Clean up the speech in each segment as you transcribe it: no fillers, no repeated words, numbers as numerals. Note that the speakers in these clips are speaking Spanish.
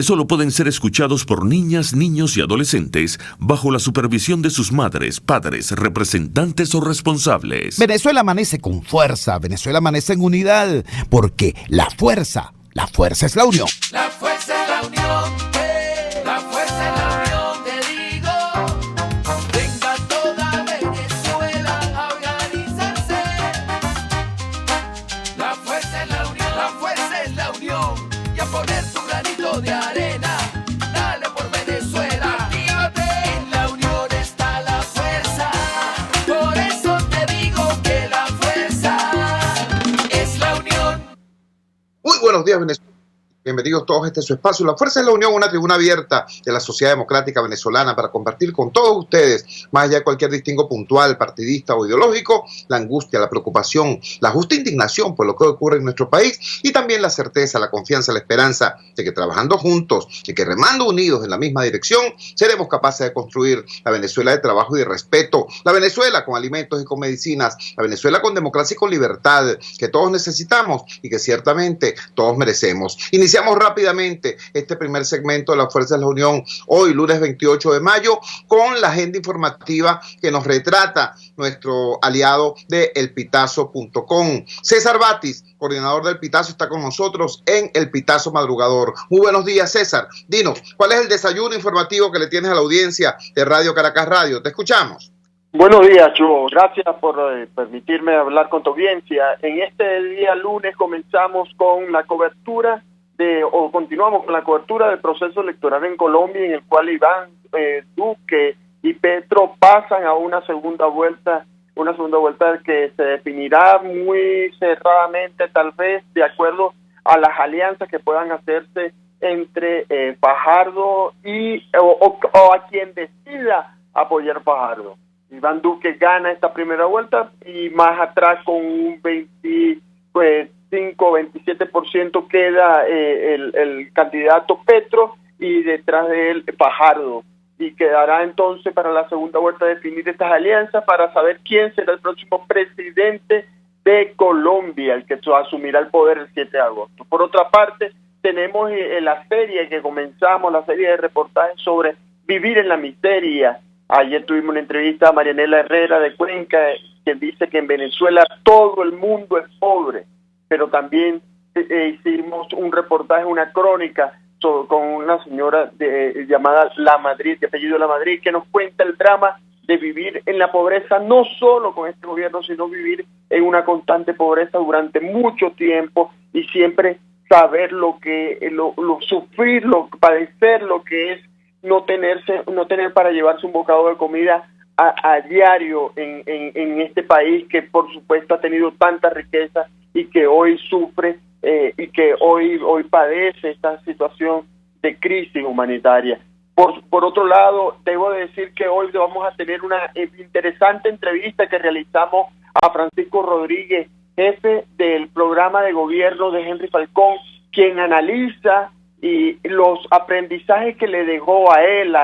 Solo pueden ser escuchados por niñas, niños y adolescentes bajo la supervisión de sus madres, padres, representantes o responsables. Venezuela amanece con fuerza, Venezuela amanece en unidad, porque la fuerza es la unión. La fuerza es la unión, la fuerza es la unión, te digo. Venga toda Venezuela a organizarse. La fuerza es la unión, la fuerza es la unión. Y a poner tu granito de arena, dale por Venezuela. Actívate, en la unión está la fuerza. Por eso te digo que la fuerza es la unión. Muy buenos días, Venezuela. Bienvenidos todos a este su espacio. La Fuerza de la Unión, una tribuna abierta de la sociedad democrática venezolana para compartir con todos ustedes, más allá de cualquier distingo puntual, partidista o ideológico, la angustia, la preocupación, la justa indignación por lo que ocurre en nuestro país y también la certeza, la confianza, la esperanza de que trabajando juntos y que remando unidos en la misma dirección, seremos capaces de construir la Venezuela de trabajo y de respeto, la Venezuela con alimentos y con medicinas, la Venezuela con democracia y con libertad, que todos necesitamos y que ciertamente todos merecemos. Iniciamos rápidamente este primer segmento de la Fuerza de la Unión, hoy lunes 28 de mayo, con la agenda informativa que nos retrata nuestro aliado de elpitazo.com. César Batis, coordinador del Pitazo, está con nosotros en El Pitazo Madrugador. Muy buenos días, César. Dinos, ¿cuál es el desayuno informativo que le tienes a la audiencia de Radio Caracas Radio? Te escuchamos. Buenos días, Chugo. Gracias por permitirme hablar con tu audiencia. En este día lunes comenzamos con la cobertura continuamos con la cobertura del proceso electoral en Colombia, en el cual Iván Duque y Petro pasan a una segunda vuelta que se definirá muy cerradamente, tal vez de acuerdo a las alianzas que puedan hacerse entre Fajardo o a quien decida apoyar Fajardo. Iván Duque gana esta primera vuelta y más atrás con un 27% queda el candidato Petro y detrás de él Fajardo, y quedará entonces para la segunda vuelta definir estas alianzas para saber quién será el próximo presidente de Colombia, el que asumirá el poder el 7 de agosto. Por otra parte, tenemos la serie que comenzamos, la serie de reportajes sobre vivir en la miseria. Ayer tuvimos una entrevista a Marianela Herrera de Cuenca, que dice que en Venezuela todo el mundo es pobre, pero también hicimos un reportaje, una crónica con una señora llamada La Madrid, de apellido La Madrid, que nos cuenta el drama de vivir en la pobreza, no solo con este gobierno, sino vivir en una constante pobreza durante mucho tiempo y siempre saber sufrir, padecer lo que es no tener para llevarse un bocado de comida a diario en este país que por supuesto ha tenido tanta riqueza y que hoy sufre y que hoy padece esta situación de crisis humanitaria. Por otro lado, debo decir que hoy vamos a tener una interesante entrevista que realizamos a Francisco Rodríguez, jefe del programa de gobierno de Henry Falcón, quien analiza y los aprendizajes que le dejó a él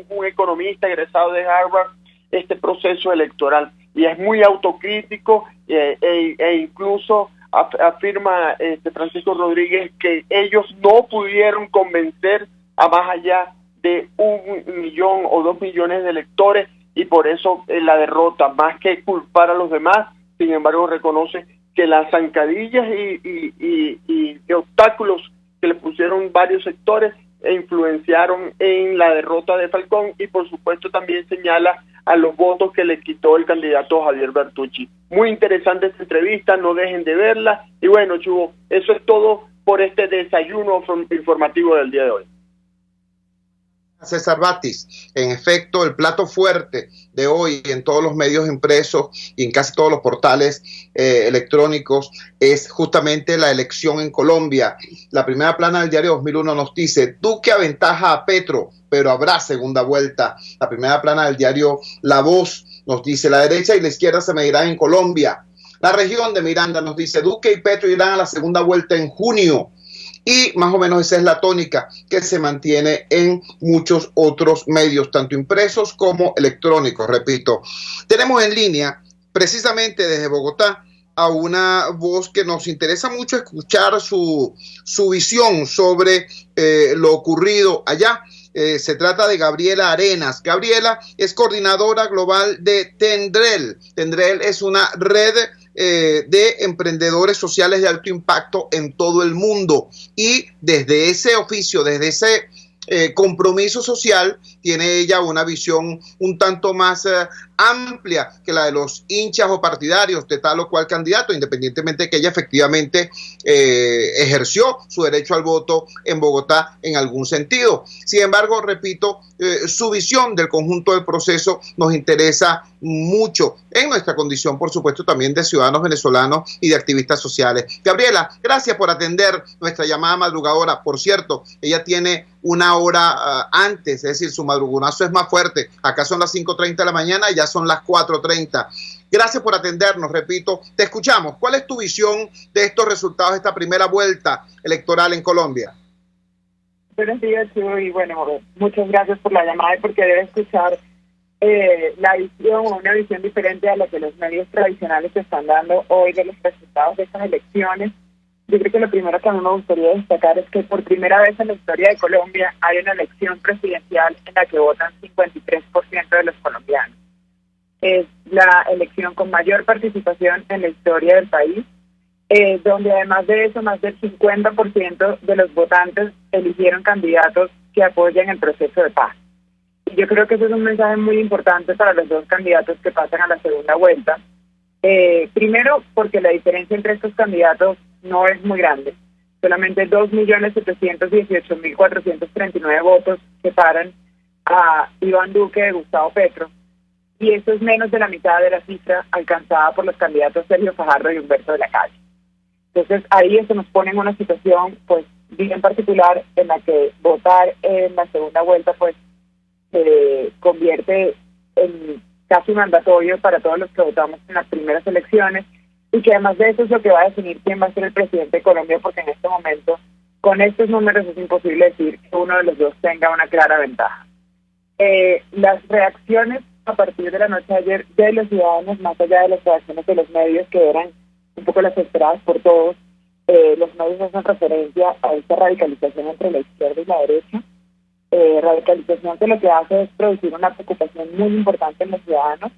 un economista egresado de Harvard, este proceso electoral, y es muy autocrítico e incluso afirma Francisco Rodríguez que ellos no pudieron convencer a más allá de 1 millón o 2 millones de electores y por eso la derrota, más que culpar a los demás, sin embargo reconoce que las zancadillas y obstáculos que le pusieron varios sectores influenciaron en la derrota de Falcón y por supuesto también señala a los votos que le quitó el candidato Javier Bertucci. Muy interesante esta entrevista, no dejen de verla. Y bueno, Chugo, eso es todo por este desayuno informativo del día de hoy. César Batis, en efecto, el plato fuerte de hoy en todos los medios impresos y en casi todos los portales electrónicos es justamente la elección en Colombia. La primera plana del diario 2001 nos dice: Duque aventaja a Petro, pero habrá segunda vuelta. La primera plana del diario La Voz nos dice: la derecha y la izquierda se medirán en Colombia. La región de Miranda nos dice: Duque y Petro irán a la segunda vuelta en junio. Y más o menos esa es la tónica que se mantiene en muchos otros medios, tanto impresos como electrónicos, repito. Tenemos en línea, precisamente desde Bogotá, a una voz que nos interesa mucho escuchar su visión sobre lo ocurrido allá. Se trata de Gabriela Arenas. Gabriela es coordinadora global de Tendrel. Tendrel es una red de emprendedores sociales de alto impacto en todo el mundo. Y desde ese oficio, desde ese compromiso social, tiene ella una visión un tanto más amplia que la de los hinchas o partidarios de tal o cual candidato, independientemente de que ella efectivamente ejerció su derecho al voto en Bogotá en algún sentido. Sin embargo, repito, su visión del conjunto del proceso nos interesa mucho en nuestra condición, por supuesto, también de ciudadanos venezolanos y de activistas sociales. Gabriela, gracias por atender nuestra llamada madrugadora. Por cierto, ella tiene una hora antes, es decir, su madrugonazo es más fuerte. Acá son las 5:30 de la mañana y ya son las 4:30. Gracias por atendernos, repito. Te escuchamos. ¿Cuál es tu visión de estos resultados de esta primera vuelta electoral en Colombia? Buenos días, Chu, y bueno, muchas gracias por la llamada y porque debe escuchar la visión o una visión diferente a la que los medios tradicionales se están dando hoy de los resultados de estas elecciones. Yo creo que lo primero que a mí me gustaría destacar es que por primera vez en la historia de Colombia hay una elección presidencial en la que votan 53% de los colombianos. Es la elección con mayor participación en la historia del país, donde además de eso, más del 50% de los votantes eligieron candidatos que apoyan el proceso de paz. Y yo creo que eso es un mensaje muy importante para los dos candidatos que pasan a la segunda vuelta. Primero, porque la diferencia entre estos candidatos no es muy grande. Solamente 2.718.439 votos separan a Iván Duque de Gustavo Petro. Y eso es menos de la mitad de la cifra alcanzada por los candidatos Sergio Fajardo y Humberto de la Calle. Entonces ahí eso nos pone en una situación pues bien particular en la que votar en la segunda vuelta pues se convierte en casi mandatorio para todos los que votamos en las primeras elecciones, y que además de eso es lo que va a definir quién va a ser el presidente de Colombia, porque en este momento con estos números es imposible decir que uno de los dos tenga una clara ventaja. Las reacciones a partir de la noche de ayer de los ciudadanos, más allá de las reacciones de los medios que eran un poco las esperadas por todos, los medios hacen referencia a esta radicalización entre la izquierda y la derecha, radicalización que lo que hace es producir una preocupación muy importante en los ciudadanos.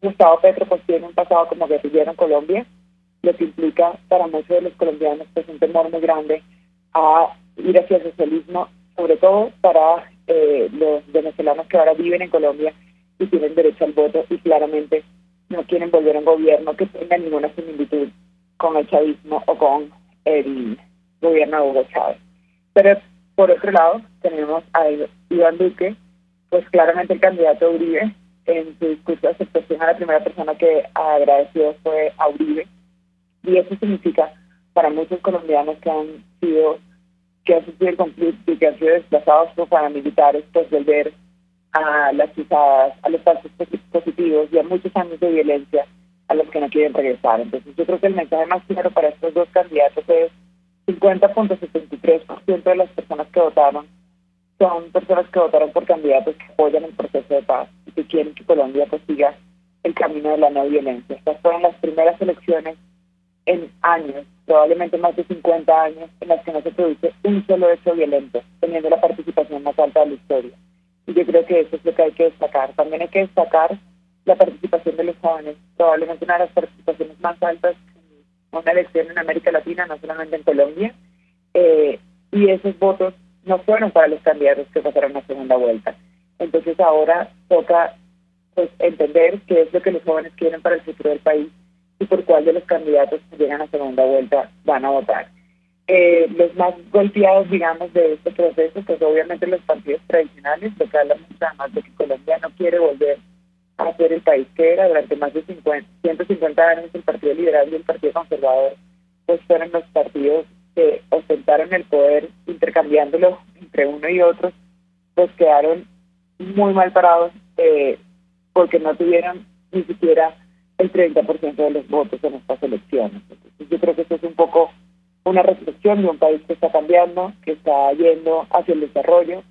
Gustavo Petro pues tiene un pasado como guerrillero en Colombia, lo que implica para muchos de los colombianos pues un temor muy grande a ir hacia el socialismo, sobre todo para los venezolanos que ahora viven en Colombia y tienen derecho al voto y claramente no quieren volver a un gobierno que tenga ninguna similitud con el chavismo o con el gobierno de Hugo Chávez. Pero por otro lado tenemos a Iván Duque, pues claramente el candidato Uribe. En su discurso de aceptación a la primera persona que agradeció fue a Uribe, y eso significa para muchos colombianos que han sufrido el conflicto y que han sido desplazados por paramilitares, pues volver a las pisadas, a los falsos positivos y a muchos años de violencia a los que no quieren regresar. Entonces yo creo que el mensaje más claro para estos dos candidatos es 50.73% de las personas que votaron son personas que votaron por candidatos que apoyan el proceso de paz y que quieren que Colombia pues siga el camino de la no violencia. Estas fueron las primeras elecciones en años, probablemente más de 50 años, en las que no se produce un solo hecho violento, teniendo la participación más alta de la historia. Y yo creo que eso es lo que hay que destacar. También hay que destacar la participación de los jóvenes, probablemente una de las participaciones más altas en una elección en América Latina, no solamente en Colombia, y esos votos no fueron para los candidatos que pasaron a segunda vuelta. Entonces ahora toca pues entender qué es lo que los jóvenes quieren para el futuro del país y por cuál de los candidatos que llegan a segunda vuelta van a votar. Los más golpeados, digamos, de este proceso, pues obviamente los partidos tradicionales, lo que habla mucho además de que Colombia no quiere volver a ser el país que era. Durante más de 150 años el Partido Liberal y el Partido Conservador pues fueron los partidos que ostentaron el poder intercambiándolo entre uno y otro, pues quedaron muy mal parados porque no tuvieron ni siquiera el 30% de los votos en estas elecciones. Entonces, yo creo que eso es un poco una reflexión de un país que está cambiando, que está yendo hacia el desarrollo,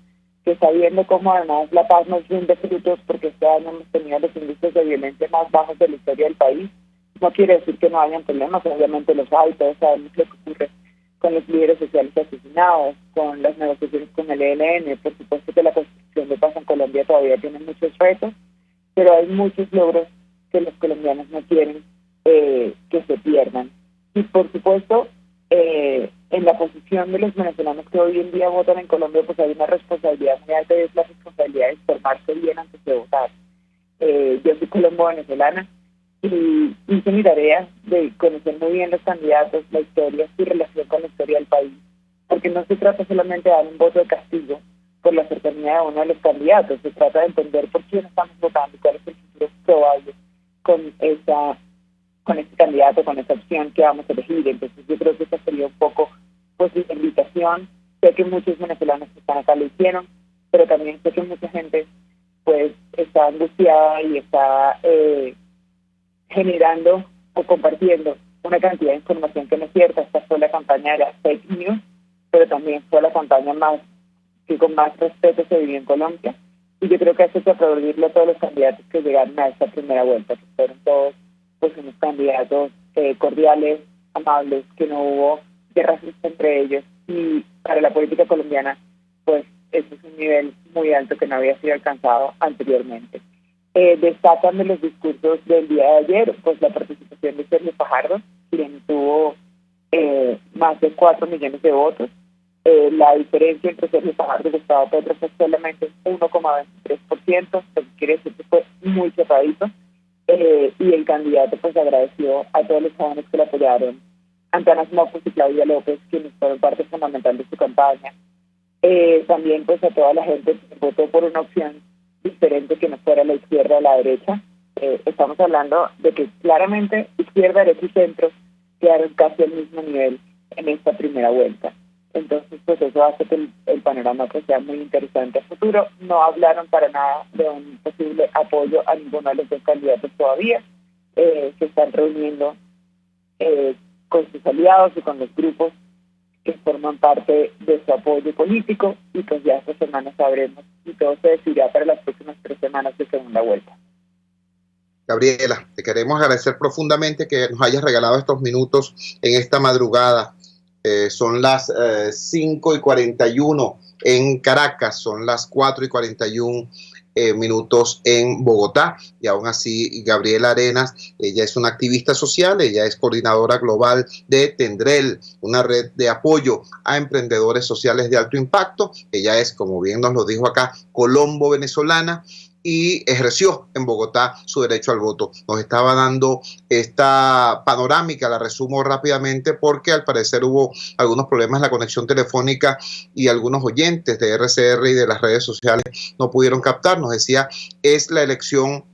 que está viendo cómo además la paz nos rinde frutos, porque este año hemos tenido los índices de violencia más bajos de la historia del país, No quiere decir que no hayan problemas, obviamente los hay, todos sabemos lo que ocurre con los líderes sociales asesinados, con las negociaciones con el ELN. Por supuesto que la construcción de paz en Colombia todavía tiene muchos retos, pero hay muchos logros que los colombianos no quieren que se pierdan. Y por supuesto, en la posición de los venezolanos que hoy en día votan en Colombia, pues hay una responsabilidad muy alta, y es la responsabilidad de informarse bien antes de votar. Yo soy colombo-venezolana y hice mi tarea de conocer muy bien los candidatos, la historia, su relación con la historia del país, porque no se trata solamente de dar un voto de castigo por la cercanía de uno de los candidatos, se trata de entender por quién estamos votando y cuál es el futuro probable con este candidato, con esa opción que vamos a elegir. Entonces yo creo que esa sería un poco pues la invitación. Sé que muchos venezolanos que están acá lo hicieron, pero también sé que mucha gente pues está angustiada y está generando o compartiendo una cantidad de información que no es cierta. Esta fue la campaña de las fake news, pero también fue la campaña que con más respeto se vivió en Colombia, y yo creo que eso hay que aplaudirle a todos los candidatos que llegaron a esta primera vuelta, que fueron todos pues unos candidatos cordiales, amables, que no hubo guerras entre ellos, y para la política colombiana pues eso es un nivel muy alto que no había sido alcanzado anteriormente. Destacan de los discursos del día de ayer pues la participación de Sergio Fajardo, quien tuvo más de 4 millones de votos. La diferencia entre Sergio Fajardo y Gustavo Petro fue solamente 1,23%, lo que quiere decir que fue muy cerradito, y el candidato pues agradeció a todos los jóvenes que lo apoyaron, Antanas Mocos y Claudia López, quienes fueron parte fundamental de su campaña. También pues a toda la gente que votó por una opción diferente que no fuera la izquierda o la derecha. Estamos hablando de que claramente izquierda, derecha y centro quedaron casi al mismo nivel en esta primera vuelta. Entonces, pues eso hace que el panorama pues sea muy interesante a futuro. No hablaron para nada de un posible apoyo a ninguno de los dos candidatos todavía. Se están reuniendo con sus aliados y con los grupos que forman parte de su apoyo político, y pues ya esta semana sabremos, y todo se decidirá para las próximas 3 semanas de segunda vuelta. Gabriela, te queremos agradecer profundamente que nos hayas regalado estos minutos en esta madrugada. Son las 5:41 en Caracas, son las 4:41 minutos en Bogotá, y aún así Gabriela Arenas, ella es una activista social, ella es coordinadora global de Tendrel, una red de apoyo a emprendedores sociales de alto impacto. Ella es, como bien nos lo dijo acá, colombo-venezolana, y ejerció en Bogotá su derecho al voto. Nos estaba dando esta panorámica, la resumo rápidamente porque al parecer hubo algunos problemas en la conexión telefónica y algunos oyentes de RCR y de las redes sociales no pudieron captar. Nos decía, es la elección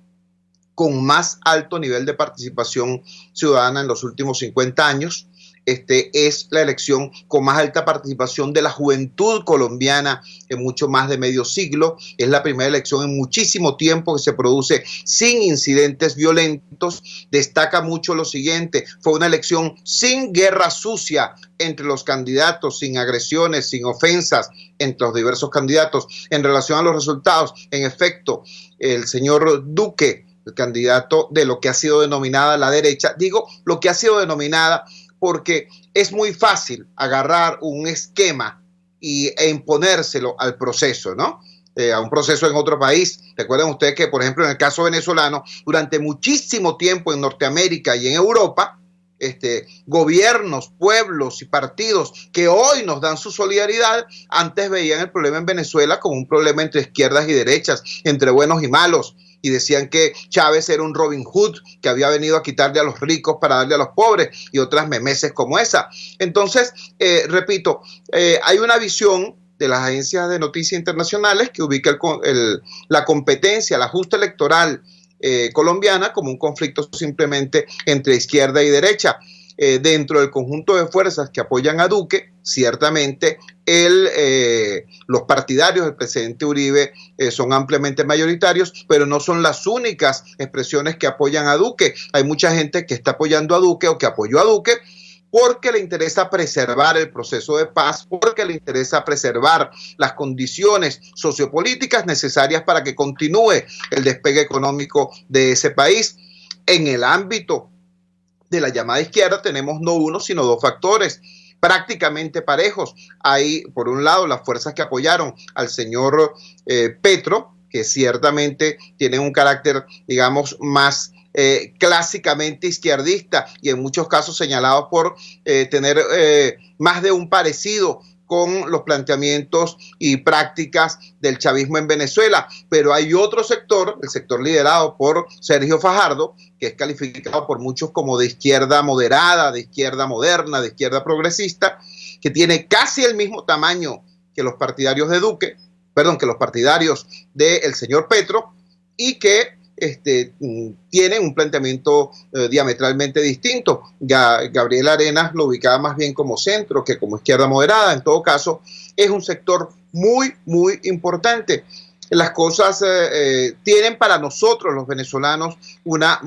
con más alto nivel de participación ciudadana en los últimos 50 años. Es la elección con más alta participación de la juventud colombiana en mucho más de medio siglo. Es la primera elección en muchísimo tiempo que se produce sin incidentes violentos. Destaca mucho lo siguiente: fue una elección sin guerra sucia entre los candidatos, sin agresiones, sin ofensas entre los diversos candidatos. En relación a los resultados, en efecto, el señor Duque, el candidato de lo que ha sido denominada la derecha, digo lo que ha sido denominada porque es muy fácil agarrar un esquema e imponérselo al proceso, ¿no? A un proceso en otro país. Recuerden ustedes que, por ejemplo, en el caso venezolano, durante muchísimo tiempo en Norteamérica y en Europa, gobiernos, pueblos y partidos que hoy nos dan su solidaridad, antes veían el problema en Venezuela como un problema entre izquierdas y derechas, entre buenos y malos, y decían que Chávez era un Robin Hood que había venido a quitarle a los ricos para darle a los pobres, y otras memeces como esa. Entonces, repito, hay una visión de las agencias de noticias internacionales que ubica la competencia, la justa electoral colombiana como un conflicto simplemente entre izquierda y derecha. Dentro del conjunto de fuerzas que apoyan a Duque, ciertamente los partidarios del presidente Uribe son ampliamente mayoritarios, pero no son las únicas expresiones que apoyan a Duque. Hay mucha gente que está apoyando a Duque o que apoyó a Duque porque le interesa preservar el proceso de paz, porque le interesa preservar las condiciones sociopolíticas necesarias para que continúe el despegue económico de ese país. En el ámbito de la llamada izquierda tenemos no uno, sino dos factores prácticamente parejos. Hay, por un lado, las fuerzas que apoyaron al señor Petro, que ciertamente tienen un carácter, digamos, más clásicamente izquierdista y en muchos casos señalados por tener más de un parecido con los planteamientos y prácticas del chavismo en Venezuela. Pero hay otro sector, el sector liderado por Sergio Fajardo, que es calificado por muchos como de izquierda moderada, de izquierda moderna, de izquierda progresista, que tiene casi el mismo tamaño que los partidarios de Duque, que los partidarios del señor Petro, y que tienen un planteamiento diametralmente distinto. Gabriel Arenas lo ubicaba más bien como centro que como izquierda moderada. En todo caso, es un sector muy, muy importante. Las cosas tienen para nosotros los venezolanos una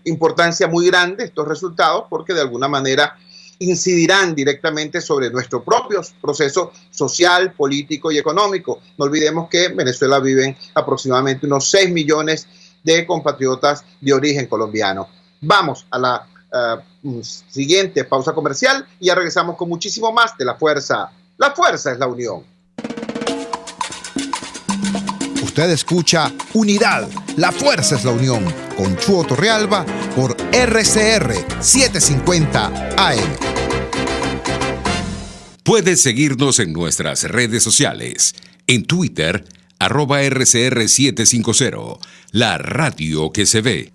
importancia muy grande, estos resultados, porque de alguna manera incidirán directamente sobre nuestro propio proceso social, político y económico. No olvidemos que en Venezuela viven aproximadamente unos 6 millones de compatriotas de origen colombiano. Vamos a la siguiente pausa comercial y ya regresamos con muchísimo más de La Fuerza. La Fuerza es la unión. Usted escucha Unidad, la fuerza es la unión, con Chuo Torrealba por RCR 750 AM. Puedes seguirnos en nuestras redes sociales. En Twitter, @RCR750, la radio que se ve.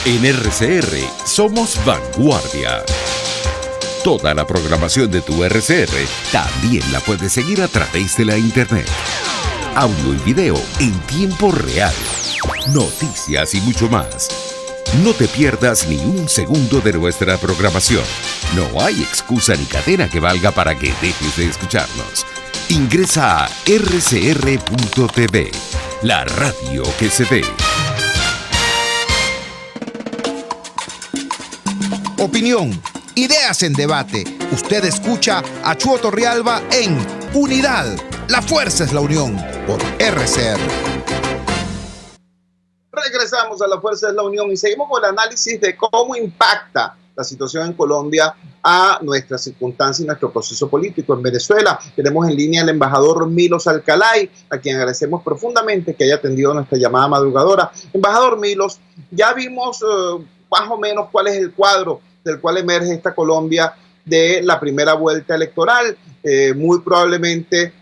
En RCR somos vanguardia. Toda la programación de tu RCR también la puedes seguir a través de la internet. Audio y video en tiempo real, noticias y mucho más. No te pierdas ni un segundo de nuestra programación. No hay excusa ni cadena que valga para que dejes de escucharnos. Ingresa a rcr.tv, la radio que se ve. Opinión, ideas en debate. Usted escucha a Chuo Torrealba en Unidad, la fuerza es la unión, por RCR. Regresamos a La Fuerza es la Unión y seguimos con el análisis de cómo impacta la situación en Colombia a nuestra circunstancia y nuestro proceso político en Venezuela. Tenemos en línea al embajador Milos Alcalay, a quien agradecemos profundamente que haya atendido nuestra llamada madrugadora. Embajador Milos, ya vimos más o menos cuál es el cuadro del cual emerge esta Colombia de la primera vuelta electoral. Muy probablemente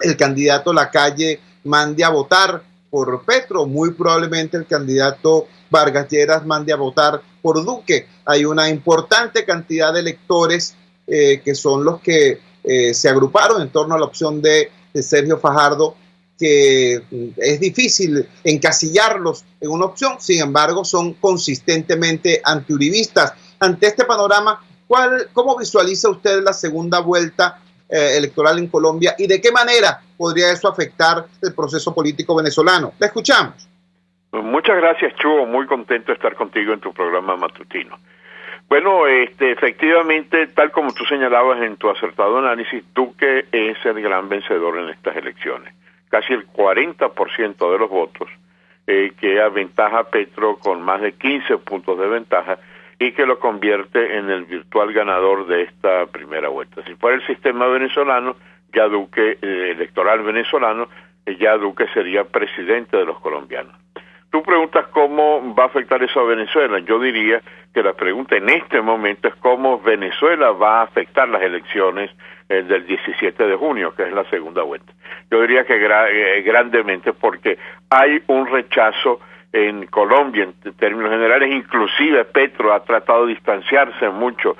el candidato Lacalle mande a votar por Petro, muy probablemente el candidato Vargas Lleras mande a votar por Duque. Hay una importante cantidad de electores que son los que se agruparon en torno a la opción de Sergio Fajardo, que es difícil encasillarlos en una opción, sin embargo son consistentemente antiuribistas. Ante este panorama, ¿cómo visualiza usted la segunda vuelta electoral en Colombia y de qué manera podría eso afectar el proceso político venezolano? La escuchamos. Muchas gracias, Chuo. Muy contento de estar contigo en tu programa matutino. Bueno, efectivamente, tal como tú señalabas en tu acertado análisis, Duque es el gran vencedor en estas elecciones. Casi el 40% de los votos que aventaja a Petro con más de 15 puntos de ventaja y que lo convierte en el virtual ganador de esta primera vuelta. Si fuera el sistema venezolano, ya Duque, electoral venezolano, ya Duque sería presidente de los colombianos. Tú preguntas cómo va a afectar eso a Venezuela. Yo diría que la pregunta en este momento es cómo Venezuela va a afectar las elecciones del 17 de junio, que es la segunda vuelta. Yo diría que grandemente, porque hay un rechazo en Colombia en términos generales. Inclusive Petro ha tratado de distanciarse mucho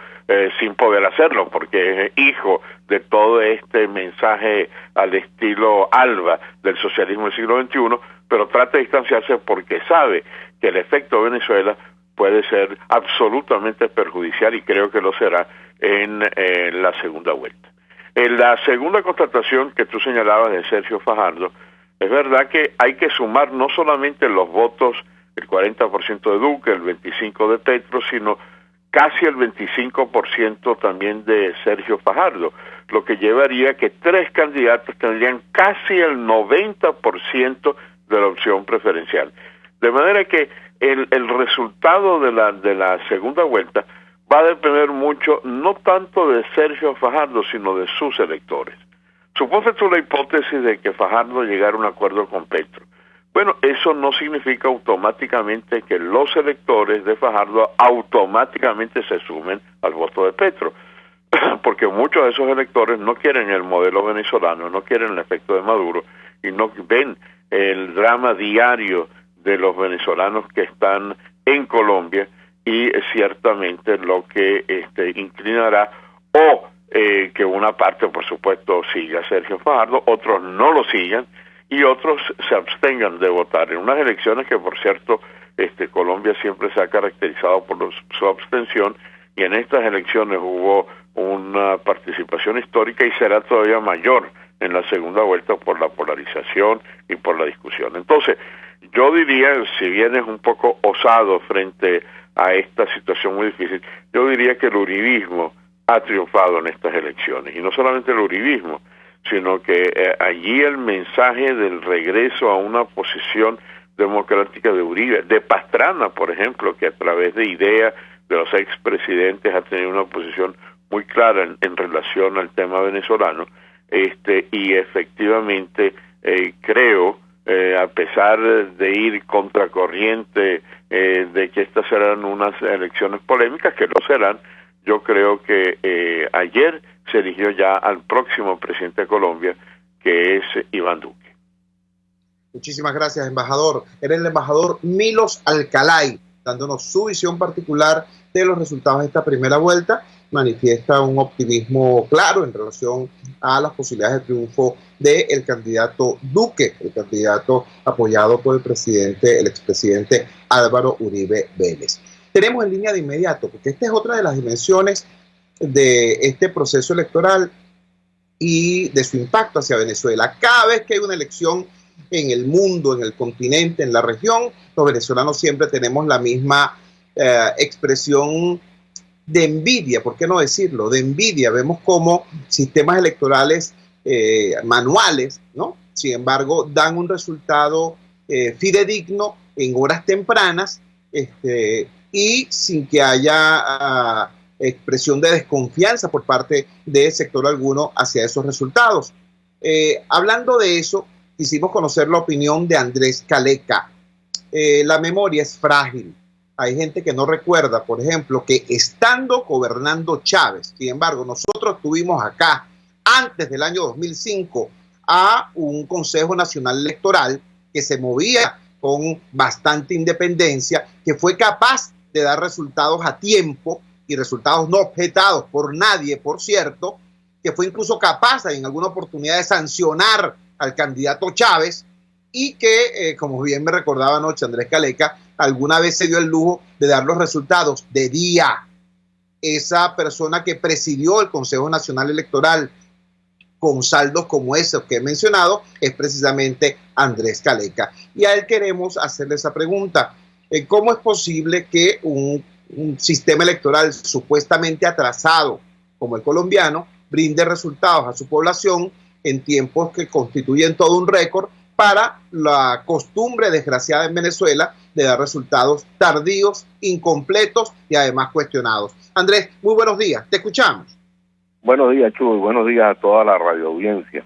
sin poder hacerlo, porque es hijo de todo este mensaje al estilo Alba del socialismo del siglo XXI, pero trata de distanciarse porque sabe que el efecto Venezuela puede ser absolutamente perjudicial y creo que lo será en la segunda vuelta. En la segunda constatación que tú señalabas de Sergio Fajardo, es verdad que hay que sumar no solamente los votos, el 40% de Duque, el 25% de Petro, sino casi el 25% también de Sergio Fajardo, lo que llevaría que 3 candidatos tendrían casi el 90% de la opción preferencial. De manera que el resultado de la segunda vuelta va a depender mucho, no tanto de Sergio Fajardo, sino de sus electores. Supone tú la hipótesis de que Fajardo llegara a un acuerdo con Petro. Bueno, eso no significa automáticamente que los electores de Fajardo automáticamente se sumen al voto de Petro, porque muchos de esos electores no quieren el modelo venezolano, no quieren el efecto de Maduro y no ven el drama diario de los venezolanos que están en Colombia, y ciertamente lo que inclinará o que una parte, por supuesto, siga a Sergio Fajardo, otros no lo sigan y otros se abstengan de votar en unas elecciones que, por cierto, Colombia siempre se ha caracterizado por su abstención, y en estas elecciones hubo una participación histórica y será todavía mayor en la segunda vuelta por la polarización y por la discusión. Entonces, yo diría, si bien es un poco osado frente a esta situación muy difícil, yo diría que el uribismo ha triunfado en estas elecciones, y no solamente el uribismo, sino que allí el mensaje del regreso a una posición democrática de Uribe, de Pastrana, por ejemplo, que a través de ideas de los expresidentes ha tenido una posición muy clara en relación al tema venezolano, y efectivamente creo, a pesar de ir contracorriente de que estas serán unas elecciones polémicas, que lo serán, yo creo que ayer se eligió ya al próximo presidente de Colombia, que es Iván Duque. Muchísimas gracias, embajador. Era el embajador Milos Alcalay, dándonos su visión particular de los resultados de esta primera vuelta. Manifiesta un optimismo claro en relación a las posibilidades de triunfo del candidato Duque, el candidato apoyado por el expresidente Álvaro Uribe Vélez. Tenemos en línea de inmediato, porque esta es otra de las dimensiones de este proceso electoral y de su impacto hacia Venezuela. Cada vez que hay una elección en el mundo, en el continente, en la región, los venezolanos siempre tenemos la misma expresión de envidia, ¿por qué no decirlo? De envidia. Vemos como sistemas electorales manuales, ¿no? Sin embargo, dan un resultado fidedigno en horas tempranas, y sin que haya expresión de desconfianza por parte del sector alguno hacia esos resultados. Hablando de eso, quisimos conocer la opinión de Andrés Caleca. La memoria es frágil. Hay gente que no recuerda, por ejemplo, que estando gobernando Chávez, sin embargo, nosotros tuvimos acá, antes del año 2005, a un Consejo Nacional Electoral que se movía con bastante independencia, que fue capaz de dar resultados a tiempo y resultados no objetados por nadie, por cierto, que fue incluso capaz en alguna oportunidad de sancionar al candidato Chávez, y que, como bien me recordaba anoche Andrés Caleca, alguna vez se dio el lujo de dar los resultados de día. Esa persona que presidió el Consejo Nacional Electoral con saldos como esos que he mencionado es precisamente Andrés Caleca. Y a él queremos hacerle esa pregunta. ¿Cómo es posible que un sistema electoral supuestamente atrasado como el colombiano brinde resultados a su población en tiempos que constituyen todo un récord para la costumbre desgraciada en Venezuela de dar resultados tardíos, incompletos y además cuestionados? Andrés, muy buenos días, te escuchamos. Buenos días, Chuy, buenos días a toda la radioaudiencia.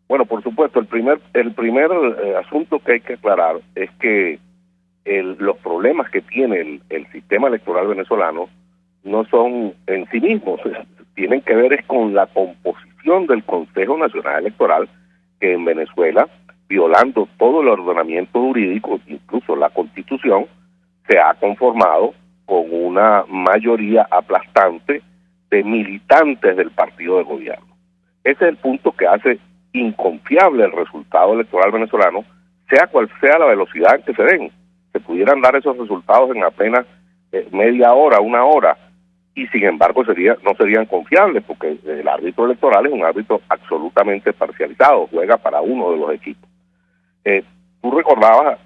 Bueno, por supuesto, el primer asunto que hay que aclarar es que los problemas que tiene el sistema electoral venezolano no son en sí mismos, tienen que ver con la composición del Consejo Nacional Electoral, que en Venezuela, violando todo el ordenamiento jurídico, incluso la Constitución, se ha conformado con una mayoría aplastante de militantes del partido de gobierno. Ese es el punto que hace inconfiable el resultado electoral venezolano, sea cual sea la velocidad en que se den. Se pudieran dar esos resultados en apenas media hora, una hora, y sin embargo no serían confiables, porque el árbitro electoral es un árbitro absolutamente parcializado, juega para uno de los equipos. Tú recordabas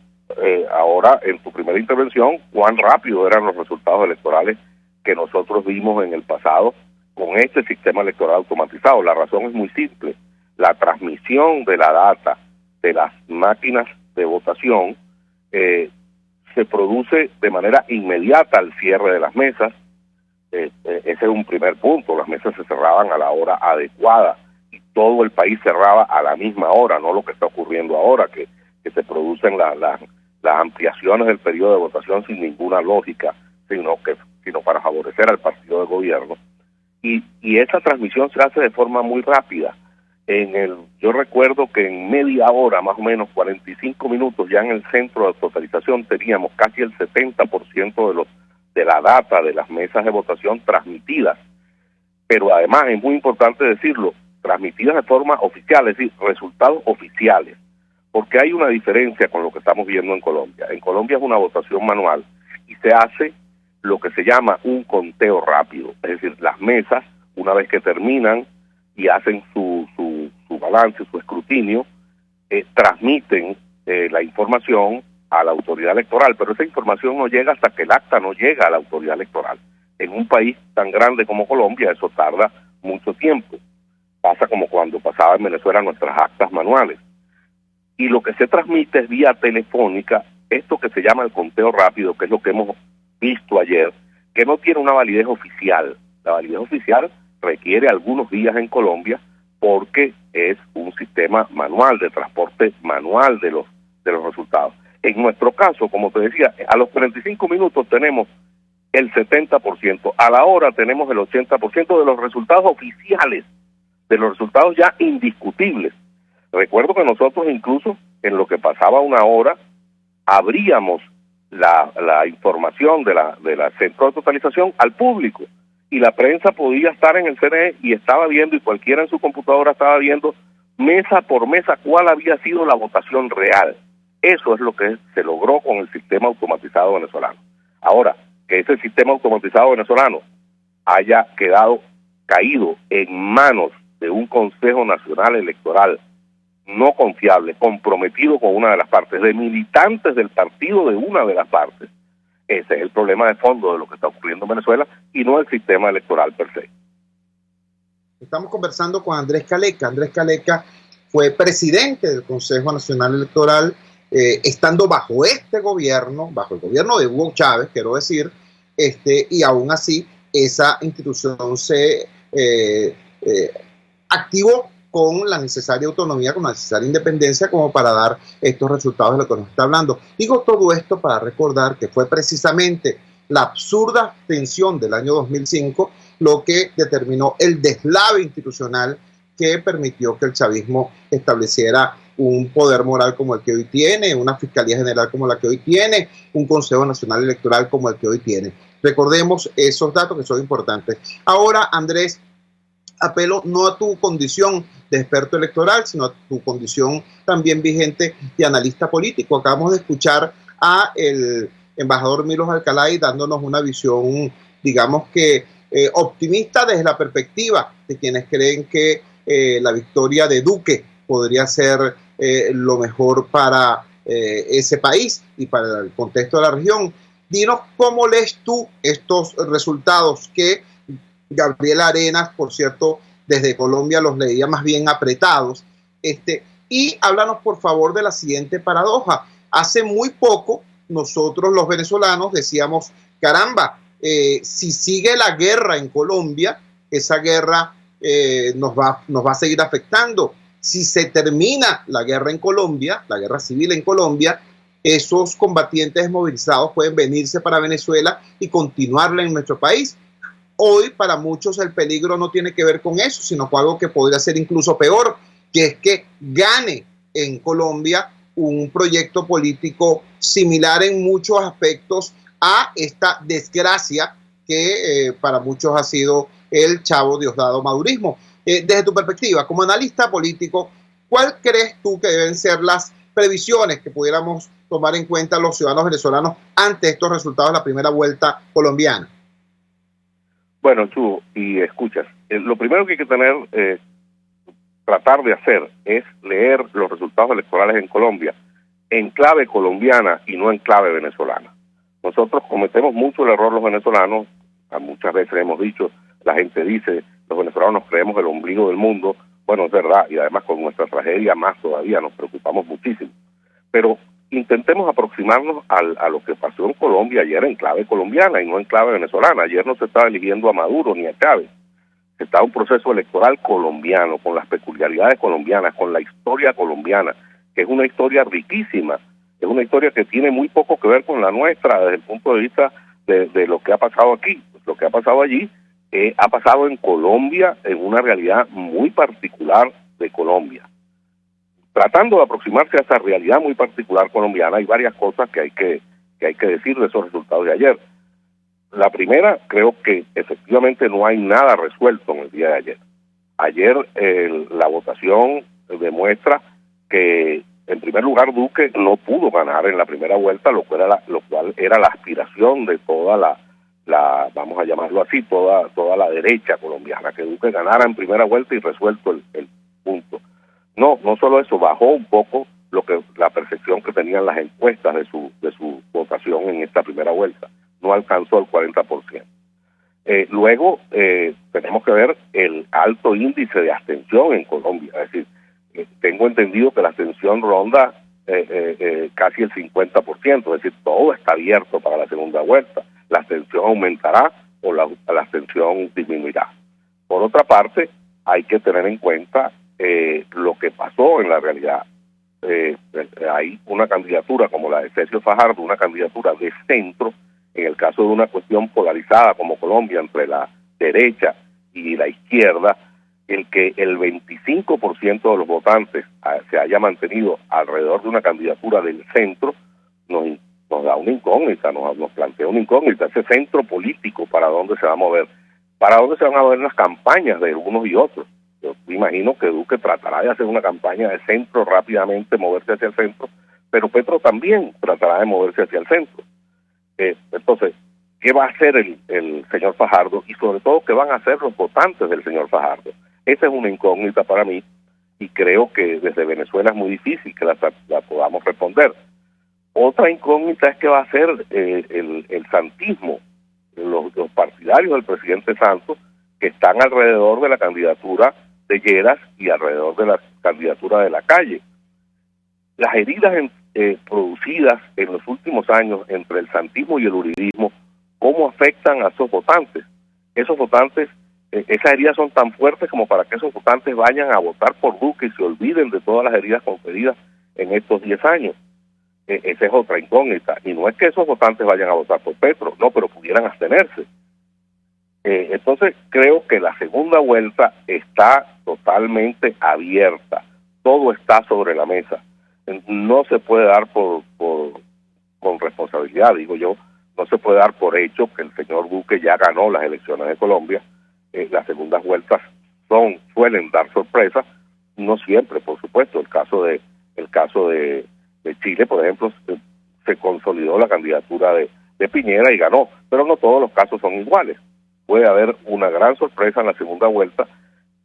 ahora en tu primera intervención cuán rápido eran los resultados electorales que nosotros vimos en el pasado con este sistema electoral automatizado. La razón es muy simple: la transmisión de la data de las máquinas de votación se se produce de manera inmediata el cierre de las mesas. Ese es un primer punto. Las mesas se cerraban a la hora adecuada y todo el país cerraba a la misma hora, no lo que está ocurriendo ahora, que se producen las ampliaciones del periodo de votación sin ninguna lógica, sino para favorecer al partido de gobierno. Y esa transmisión se hace de forma muy rápida. Yo recuerdo que en media hora, más o menos 45 minutos, ya en el centro de totalización teníamos casi el 70% de la data de las mesas de votación transmitidas. Pero además es muy importante decirlo, transmitidas de forma oficial, es decir, resultados oficiales, porque hay una diferencia con lo que estamos viendo en Colombia. En Colombia es una votación manual y se hace lo que se llama un conteo rápido, es decir, las mesas, una vez que terminan y hacen su balance, su escrutinio, transmiten la información a la autoridad electoral, pero esa información no llega hasta que el acta no llega a la autoridad electoral. En un país tan grande como Colombia eso tarda mucho tiempo. Pasa como cuando pasaba en Venezuela nuestras actas manuales. Y lo que se transmite es vía telefónica, esto que se llama el conteo rápido, que es lo que hemos visto ayer, que no tiene una validez oficial. La validez oficial requiere algunos días en Colombia porque es un sistema manual, de transporte manual de los resultados. En nuestro caso, como te decía, a los 45 minutos tenemos el 70%, a la hora tenemos el 80% de los resultados oficiales, de los resultados ya indiscutibles. Recuerdo que nosotros incluso en lo que pasaba una hora abríamos la información de la centro de totalización al público y la prensa podía estar en el CNE y estaba viendo, y cualquiera en su computadora estaba viendo mesa por mesa cuál había sido la votación real. Eso es lo que se logró con el sistema automatizado venezolano. Ahora, que ese sistema automatizado venezolano haya caído en manos de un Consejo Nacional Electoral no confiable, comprometido con una de las partes, de militantes del partido de una de las partes, ese es el problema de fondo de lo que está ocurriendo en Venezuela y no el sistema electoral per se. Estamos conversando con Andrés Caleca. Andrés Caleca fue presidente del Consejo Nacional Electoral, estando bajo este gobierno, bajo el gobierno de Hugo Chávez, quiero decir, y aún así esa institución se activó con la necesaria autonomía, con la necesaria independencia como para dar estos resultados de lo que nos está hablando. Digo todo esto para recordar que fue precisamente la absurda abstención del año 2005 lo que determinó el deslave institucional que permitió que el chavismo estableciera un poder moral como el que hoy tiene, una Fiscalía General como la que hoy tiene, un Consejo Nacional Electoral como el que hoy tiene. Recordemos esos datos que son importantes. Ahora, Andrés, apelo no a tu condición de experto electoral, sino a tu condición también vigente de analista político. Acabamos de escuchar a el embajador Milos Alcalay dándonos una visión, digamos que optimista desde la perspectiva de quienes creen que la victoria de Duque podría ser lo mejor para ese país y para el contexto de la región. Dinos cómo lees tú estos resultados que Gabriel Arenas, por cierto, desde Colombia los leía más bien apretados. Y háblanos, por favor, de la siguiente paradoja. Hace muy poco, nosotros los venezolanos decíamos, caramba, si sigue la guerra en Colombia, esa guerra nos va a seguir afectando. Si se termina la guerra en Colombia, la guerra civil en Colombia, esos combatientes movilizados pueden venirse para Venezuela y continuarla en nuestro país. Hoy para muchos el peligro no tiene que ver con eso, sino con algo que podría ser incluso peor, que es que gane en Colombia un proyecto político similar en muchos aspectos a esta desgracia que para muchos ha sido el Chavo Diosdado madurismo. Desde tu perspectiva, como analista político, ¿cuál crees tú que deben ser las previsiones que pudiéramos tomar en cuenta los ciudadanos venezolanos ante estos resultados de la primera vuelta colombiana? Bueno, Chugo, y escuchas, lo primero que hay que tratar de hacer es leer los resultados electorales en Colombia en clave colombiana y no en clave venezolana. Nosotros cometemos mucho el error los venezolanos, muchas veces hemos dicho, la gente dice, los venezolanos nos creemos el ombligo del mundo. Bueno, es verdad, y además con nuestra tragedia más todavía nos preocupamos muchísimo. Pero intentemos aproximarnos a lo que pasó en Colombia ayer en clave colombiana y no en clave venezolana. Ayer no se estaba eligiendo a Maduro ni a Chávez. Estaba un proceso electoral colombiano, con las peculiaridades colombianas, con la historia colombiana, que es una historia riquísima, es una historia que tiene muy poco que ver con la nuestra desde el punto de vista de lo que ha pasado aquí. Lo que ha pasado allí ha pasado en Colombia, en una realidad muy particular de Colombia. Tratando de aproximarse a esa realidad muy particular colombiana, hay varias cosas que hay que decir de esos resultados de ayer. La primera, creo que efectivamente no hay nada resuelto en el día de ayer. Ayer la votación demuestra que, en primer lugar, Duque no pudo ganar en la primera vuelta, lo cual era la aspiración de toda la vamos a llamarlo así, toda la derecha colombiana, que Duque ganara en primera vuelta y resuelto el punto. No solo eso, bajó un poco la percepción que tenían las encuestas de su votación en esta primera vuelta. No alcanzó el 40%. Luego tenemos que ver el alto índice de abstención en Colombia. Es decir, tengo entendido que la abstención ronda casi el 50%, es decir, todo está abierto para la segunda vuelta. La abstención aumentará o la abstención disminuirá. Por otra parte, hay que tener en cuenta lo que pasó en la realidad. Hay una candidatura como la de Sergio Fajardo, una candidatura de centro, en el caso de una cuestión polarizada como Colombia entre la derecha y la izquierda, el que el 25% de los votantes se haya mantenido alrededor de una candidatura del centro nos da una incógnita, nos plantea una incógnita, ese centro político, ¿para dónde se va a mover? ¿Para dónde se van a mover las campañas de unos y otros? Yo me imagino que Duque tratará de hacer una campaña de centro rápidamente, moverse hacia el centro, pero Petro también tratará de moverse hacia el centro. Entonces, ¿qué va a hacer el señor Fajardo? Y sobre todo, ¿qué van a hacer los votantes del señor Fajardo? Esa es una incógnita para mí y creo que desde Venezuela es muy difícil que la podamos responder. Otra incógnita es qué va a hacer el santismo, los partidarios del presidente Santos, que están alrededor de la candidatura de Lleras y alrededor de la candidatura de Lacalle. Las heridas producidas en los últimos años entre el santismo y el uribismo, ¿cómo afectan a esos votantes? Esos votantes, esas heridas son tan fuertes como para que esos votantes vayan a votar por Duque y se olviden de todas las heridas conferidas en estos 10 años. Esa es otra incógnita. Y no es que esos votantes vayan a votar por Petro, no, pero pudieran abstenerse. Entonces creo que la segunda vuelta está totalmente abierta. Todo está sobre la mesa. No se puede dar con responsabilidad, digo yo, no se puede dar por hecho que el señor Duque ya ganó las elecciones de Colombia. Las segundas vueltas suelen dar sorpresas, no siempre, por supuesto. El caso de Chile, por ejemplo, se consolidó la candidatura de Piñera y ganó, pero no todos los casos son iguales. Puede haber una gran sorpresa en la segunda vuelta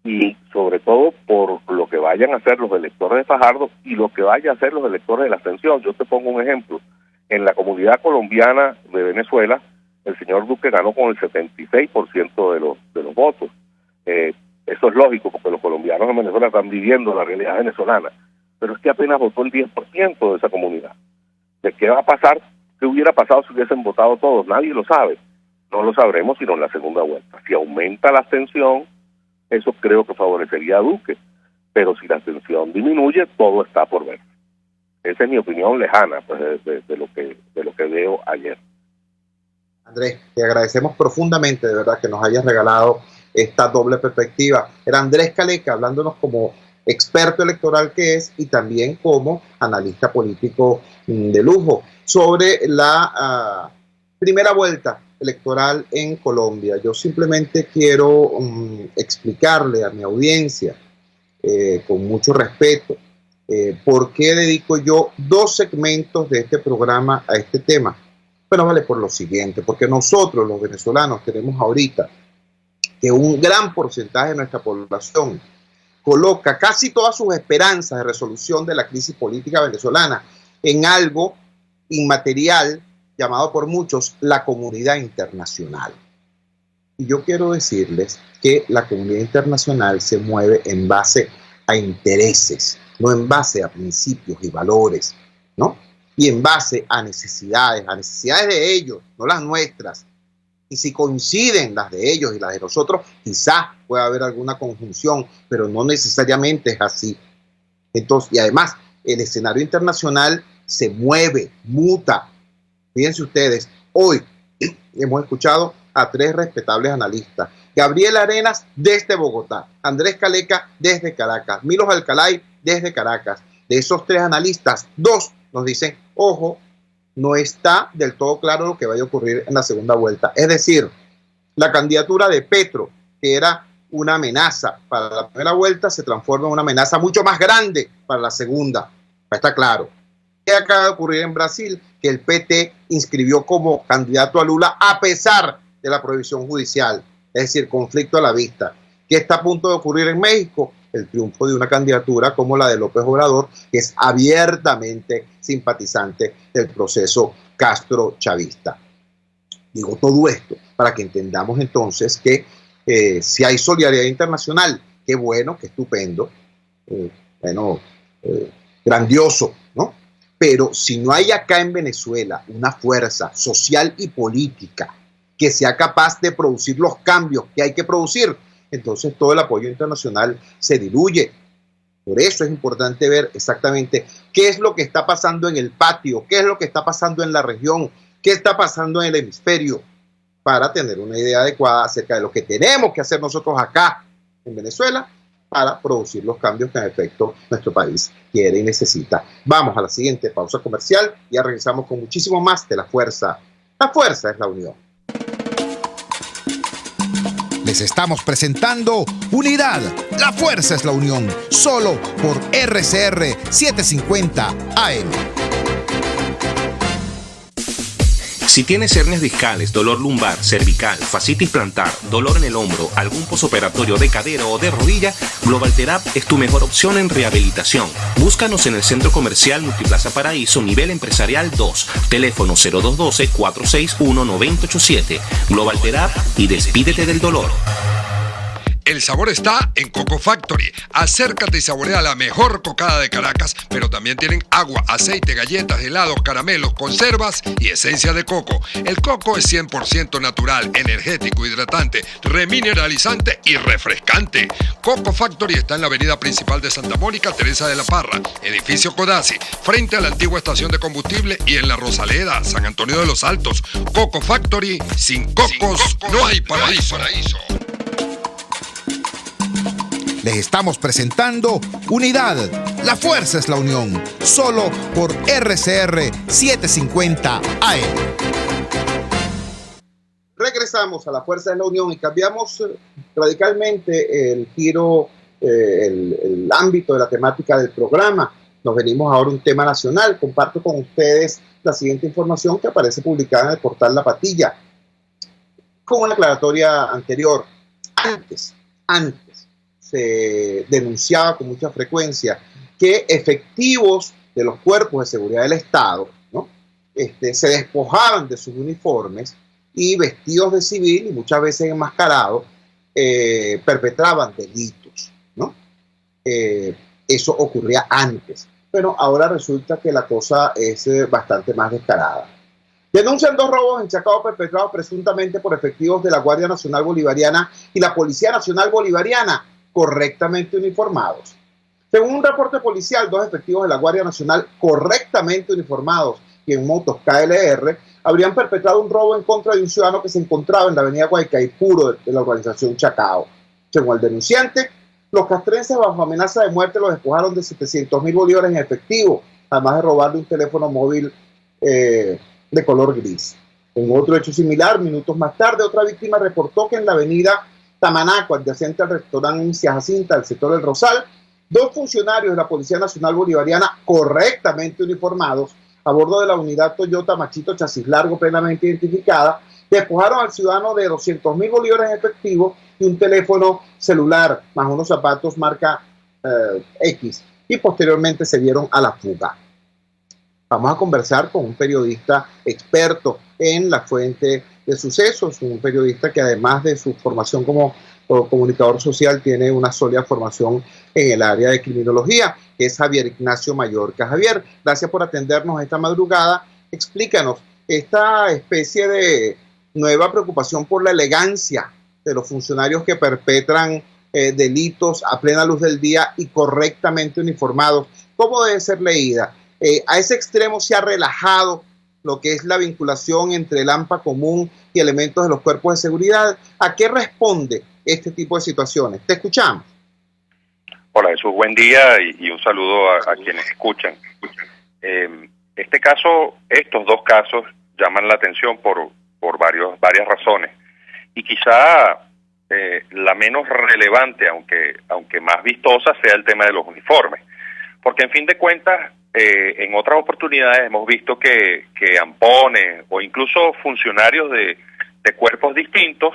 y sobre todo por lo que vayan a hacer los electores de Fajardo y lo que vayan a hacer los electores de la abstención. Yo te pongo un ejemplo. En la comunidad colombiana de Venezuela, el señor Duque ganó con el 76% de los votos. Eso es lógico porque los colombianos en Venezuela están viviendo la realidad venezolana, pero es que apenas votó el 10% de esa comunidad. ¿De qué va a pasar? ¿Qué hubiera pasado si hubiesen votado todos? Nadie lo sabe. No lo sabremos sino en la segunda vuelta. Si aumenta la abstención, eso creo que favorecería a Duque, pero si la abstención disminuye, todo está por ver. Esa es mi opinión lejana pues, de lo que veo ayer. Andrés, te agradecemos profundamente, de verdad, que nos hayas regalado esta doble perspectiva. Era Andrés Caleca, hablándonos como experto electoral que es y también como analista político de lujo sobre la primera vuelta electoral en Colombia. Yo simplemente quiero explicarle a mi audiencia con mucho respeto por qué dedico yo 2 segmentos de este programa a este tema. Bueno, vale por lo siguiente, porque nosotros los venezolanos tenemos ahorita que un gran porcentaje de nuestra población coloca casi todas sus esperanzas de resolución de la crisis política venezolana en algo inmaterial llamado por muchos la comunidad internacional. Y yo quiero decirles que la comunidad internacional se mueve en base a intereses, no en base a principios y valores, ¿no? y en base a necesidades de ellos, no las nuestras. Y si coinciden las de ellos y las de nosotros, quizás pueda haber alguna conjunción, pero no necesariamente es así. Entonces, y además, el escenario internacional se mueve, muta. Fíjense ustedes, hoy hemos escuchado a 3 respetables analistas. Gabriel Arenas desde Bogotá, Andrés Caleca desde Caracas, Milos Alcalay desde Caracas. De esos 3 analistas, 2 nos dicen, ojo, no está del todo claro lo que vaya a ocurrir en la segunda vuelta. Es decir, la candidatura de Petro, que era una amenaza para la primera vuelta, se transforma en una amenaza mucho más grande para la segunda. Está claro. ¿Qué acaba de ocurrir en Brasil? Que el PT inscribió como candidato a Lula a pesar de la prohibición judicial, es decir, conflicto a la vista. ¿Qué está a punto de ocurrir en México? El triunfo de una candidatura como la de López Obrador, que es abiertamente simpatizante del proceso Castro-chavista. Digo todo esto para que entendamos entonces que si hay solidaridad internacional, qué bueno, qué estupendo, grandioso, ¿no? Pero si no hay acá en Venezuela una fuerza social y política que sea capaz de producir los cambios que hay que producir, entonces todo el apoyo internacional se diluye. Por eso es importante ver exactamente qué es lo que está pasando en el patio, qué es lo que está pasando en la región, qué está pasando en el hemisferio, para tener una idea adecuada acerca de lo que tenemos que hacer nosotros acá en Venezuela para producir los cambios que en efecto nuestro país quiere y necesita. Vamos a la siguiente pausa comercial y ya regresamos con muchísimo más de La Fuerza. La fuerza es la unión. Les estamos presentando Unidad, la fuerza es la unión, solo por RCR 750 AM. Si tienes hernias discales, dolor lumbar, cervical, fascitis plantar, dolor en el hombro, algún posoperatorio de cadera o de rodilla, GlobalTherap es tu mejor opción en rehabilitación. Búscanos en el Centro Comercial Multiplaza Paraíso, nivel empresarial 2, teléfono 0212-461-9087. GlobalTherap y despídete del dolor. El sabor está en Coco Factory. Acércate y saborea la mejor cocada de Caracas, pero también tienen agua, aceite, galletas, helados, caramelos, conservas y esencia de coco. El coco es 100% natural, energético, hidratante, remineralizante y refrescante. Coco Factory está en la avenida principal de Santa Mónica, Teresa de la Parra, edificio Codazzi, frente a la antigua estación de combustible, y en La Rosaleda, San Antonio de los Altos. Coco Factory, sin cocos no hay paraíso. Les estamos presentando Unidad, la fuerza es la unión, solo por RCR 750 AM. Regresamos a La Fuerza es la Unión y cambiamos radicalmente el giro, el ámbito de la temática del programa. Nos venimos ahora a un tema nacional. Comparto con ustedes la siguiente información que aparece publicada en el portal La Patilla. Con una aclaratoria anterior, antes se denunciaba con mucha frecuencia que efectivos de los cuerpos de seguridad del Estado, ¿no? Se despojaban de sus uniformes y vestidos de civil y muchas veces enmascarados perpetraban delitos, ¿no? Eso ocurría antes, pero ahora resulta que la cosa es bastante más descarada. Denuncian 2 robos en Chacao perpetrados presuntamente por efectivos de la Guardia Nacional Bolivariana y la Policía Nacional Bolivariana, correctamente uniformados. Según un reporte policial, 2 efectivos de la Guardia Nacional correctamente uniformados y en motos KLR habrían perpetrado un robo en contra de un ciudadano que se encontraba en la avenida Guaycaipuro de la organización Chacao. Según el denunciante, los castrenses bajo amenaza de muerte los despojaron de 700.000 bolívares en efectivo, además de robarle un teléfono móvil de color gris. En otro hecho similar, minutos más tarde, otra víctima reportó que en la avenida Tamanaco, adyacente al restaurante Cia Jacinta, del sector del Rosal, 2 funcionarios de la Policía Nacional Bolivariana correctamente uniformados a bordo de la unidad Toyota Machito chasis largo plenamente identificada, despojaron al ciudadano de 200.000 bolívares en efectivo y un teléfono celular, más unos zapatos marca X, y posteriormente se dieron a la fuga. Vamos a conversar con un periodista experto en la fuente de sucesos, un periodista que además de su formación como comunicador social tiene una sólida formación en el área de criminología. que es Javier Ignacio Mallorca. Javier, gracias por atendernos esta madrugada. Explícanos esta especie de nueva preocupación por la elegancia de los funcionarios que perpetran delitos a plena luz del día y correctamente uniformados. ¿Cómo debe ser leída? A ese extremo se ha relajado lo que es la vinculación entre el AMPA común y elementos de los cuerpos de seguridad. ¿A qué responde este tipo de situaciones? Te escuchamos. Hola Jesús, buen día y un saludo a quienes escuchan. Estos dos casos llaman la atención por varias razones y quizá la menos relevante, aunque más vistosa, sea el tema de los uniformes, porque en fin de cuentas en otras oportunidades hemos visto que ampones o incluso funcionarios de cuerpos distintos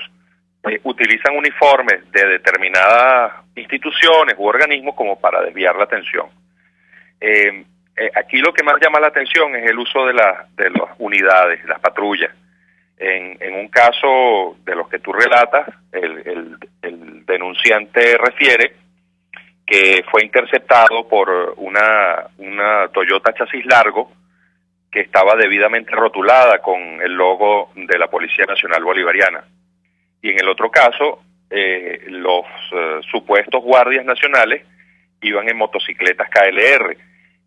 utilizan uniformes de determinadas instituciones u organismos como para desviar la atención. Aquí lo que más llama la atención es el uso de las unidades, las patrullas. En un caso de los que tú relatas, el denunciante refiere que fue interceptado por una Toyota chasis largo que estaba debidamente rotulada con el logo de la Policía Nacional Bolivariana. Y en el otro caso, los supuestos guardias nacionales iban en motocicletas KLR.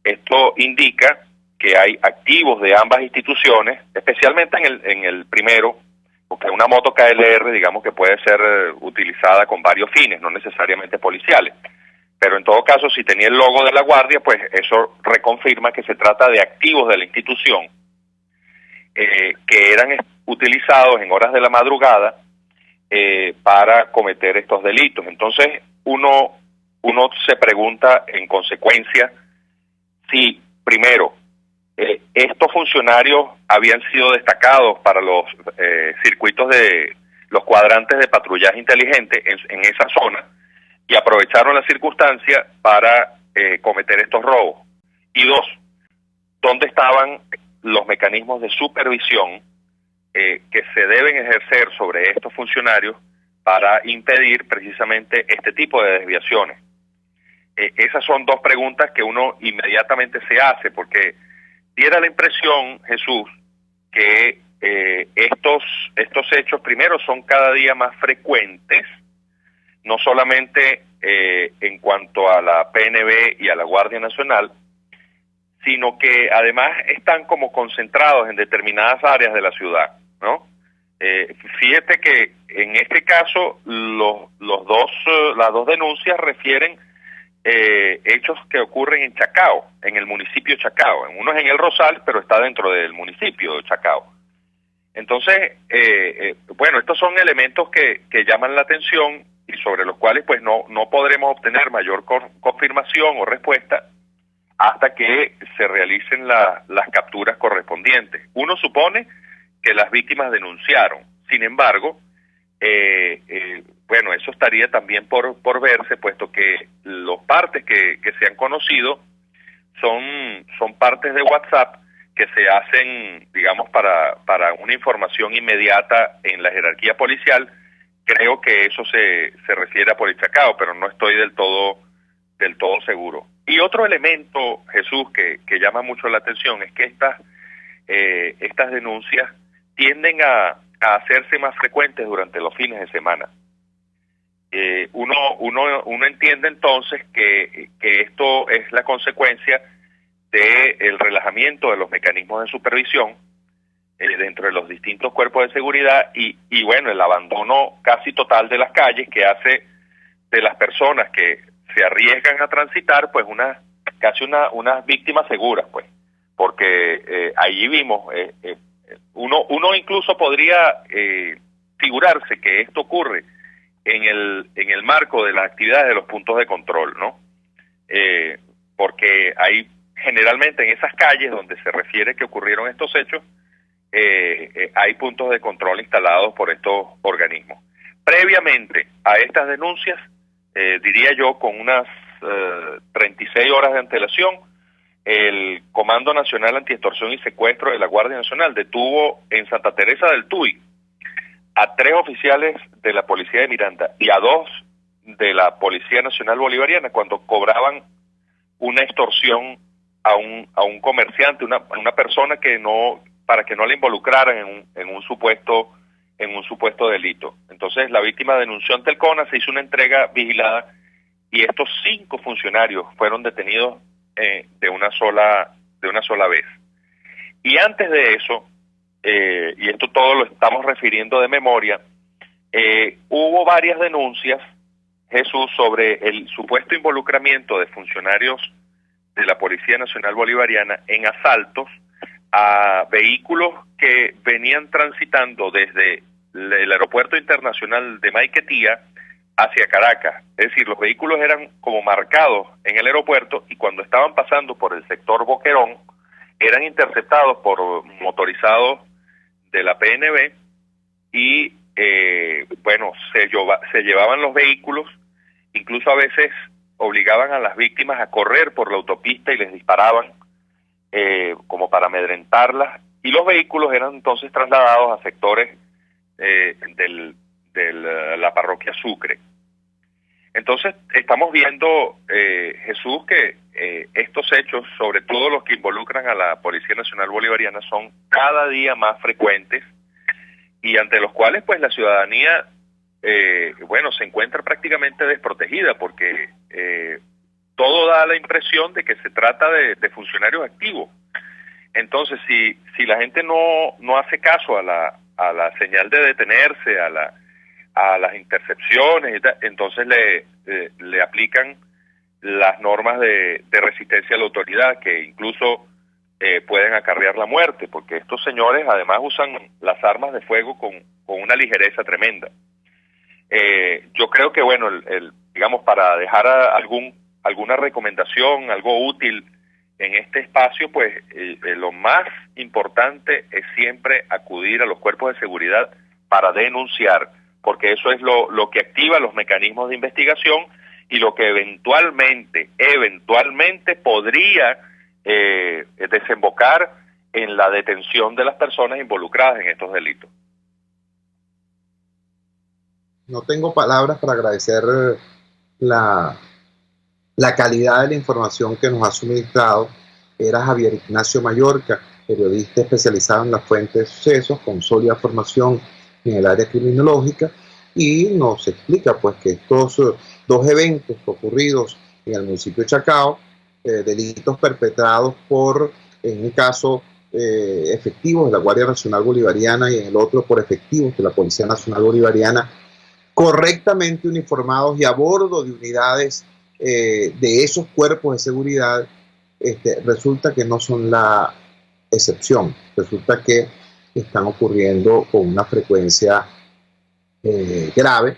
Esto indica que hay activos de ambas instituciones, especialmente en el primero, porque una moto KLR, digamos que puede ser utilizada con varios fines, no necesariamente policiales. Pero en todo caso, si tenía el logo de la guardia, pues eso reconfirma que se trata de activos de la institución que eran utilizados en horas de la madrugada para cometer estos delitos. Entonces, uno se pregunta en consecuencia si, primero, estos funcionarios habían sido destacados para los circuitos de los cuadrantes de patrullaje inteligente en esa zona y aprovecharon la circunstancia para cometer estos robos. Y dos, ¿dónde estaban los mecanismos de supervisión que se deben ejercer sobre estos funcionarios para impedir precisamente este tipo de desviaciones? Esas son dos preguntas que uno inmediatamente se hace, porque diera la impresión, Jesús, que estos hechos primero son cada día más frecuentes, no solamente en cuanto a la PNB y a la Guardia Nacional, sino que además están como concentrados en determinadas áreas de la ciudad, ¿no? Fíjate que en este caso las dos denuncias refieren hechos que ocurren en Chacao, en el municipio de Chacao. Uno es en El Rosal, pero está dentro del municipio de Chacao. Entonces, bueno, estos son elementos que llaman la atención y sobre los cuales pues no podremos obtener mayor confirmación o respuesta hasta que se realicen las capturas correspondientes. Uno supone que las víctimas denunciaron. Sin embargo, bueno, eso estaría también por verse, puesto que los partes que se han conocido son partes de WhatsApp que se hacen, digamos, para una información inmediata en la jerarquía policial. Creo que eso se refiere a Polichacao, pero no estoy del todo seguro. Y otro elemento, Jesús, que llama mucho la atención es que estas denuncias tienden a hacerse más frecuentes durante los fines de semana. Uno entiende entonces que esto es la consecuencia del relajamiento de los mecanismos de supervisión dentro de los distintos cuerpos de seguridad y bueno, el abandono casi total de las calles que hace de las personas que se arriesgan a transitar pues casi unas víctimas seguras, pues, porque allí vimos uno incluso podría figurarse que esto ocurre en el marco de las actividades de los puntos de control, ¿no? Porque hay generalmente en esas calles donde se refiere que ocurrieron estos hechos, hay puntos de control instalados por estos organismos. Previamente a estas denuncias, diría yo con unas 36 horas de antelación, el Comando Nacional Antiextorsión y Secuestro de la Guardia Nacional detuvo en Santa Teresa del Tuy a 3 oficiales de la Policía de Miranda y a 2 de la Policía Nacional Bolivariana cuando cobraban una extorsión a un comerciante, una persona para que no la involucraran en un supuesto delito. Entonces la víctima denunció ante el CONA, se hizo una entrega vigilada y estos 5 funcionarios fueron detenidos de una sola vez. Y antes de eso, y esto todo lo estamos refiriendo de memoria, hubo varias denuncias, Jesús, sobre el supuesto involucramiento de funcionarios de la Policía Nacional Bolivariana en asaltos a vehículos que venían transitando desde el aeropuerto internacional de Maiquetía hacia Caracas. Es decir, los vehículos eran como marcados en el aeropuerto y cuando estaban pasando por el sector Boquerón eran interceptados por motorizados de la PNB y se llevaban los vehículos, incluso a veces obligaban a las víctimas a correr por la autopista y les disparaban como para amedrentarlas, y los vehículos eran entonces trasladados a sectores de la parroquia Sucre. Entonces estamos viendo, Jesús, que estos hechos, sobre todo los que involucran a la Policía Nacional Bolivariana, son cada día más frecuentes y ante los cuales pues la ciudadanía se encuentra prácticamente desprotegida porque todo da la impresión de que se trata de funcionarios activos. Entonces si la gente no hace caso a la señal de detenerse, a las intercepciones, entonces le aplican las normas de resistencia a la autoridad, que incluso pueden acarrear la muerte, porque estos señores además usan las armas de fuego con una ligereza tremenda. Yo creo que, digamos, para dejar alguna recomendación, algo útil en este espacio, pues lo más importante es siempre acudir a los cuerpos de seguridad para denunciar, porque eso es lo que activa los mecanismos de investigación y lo que eventualmente podría desembocar en la detención de las personas involucradas en estos delitos. No tengo palabras para agradecer la calidad de la información que nos ha suministrado. Era Javier Ignacio Mallorca, periodista especializado en las fuentes de sucesos, con sólida formación en el área criminológica, y nos explica pues que estos 2 eventos ocurridos en el municipio de Chacao, delitos perpetrados en un caso efectivos de la Guardia Nacional Bolivariana y en el otro por efectivos de la Policía Nacional Bolivariana, correctamente uniformados y a bordo de unidades de esos cuerpos de seguridad, resulta que no son la excepción, resulta que están ocurriendo con una frecuencia grave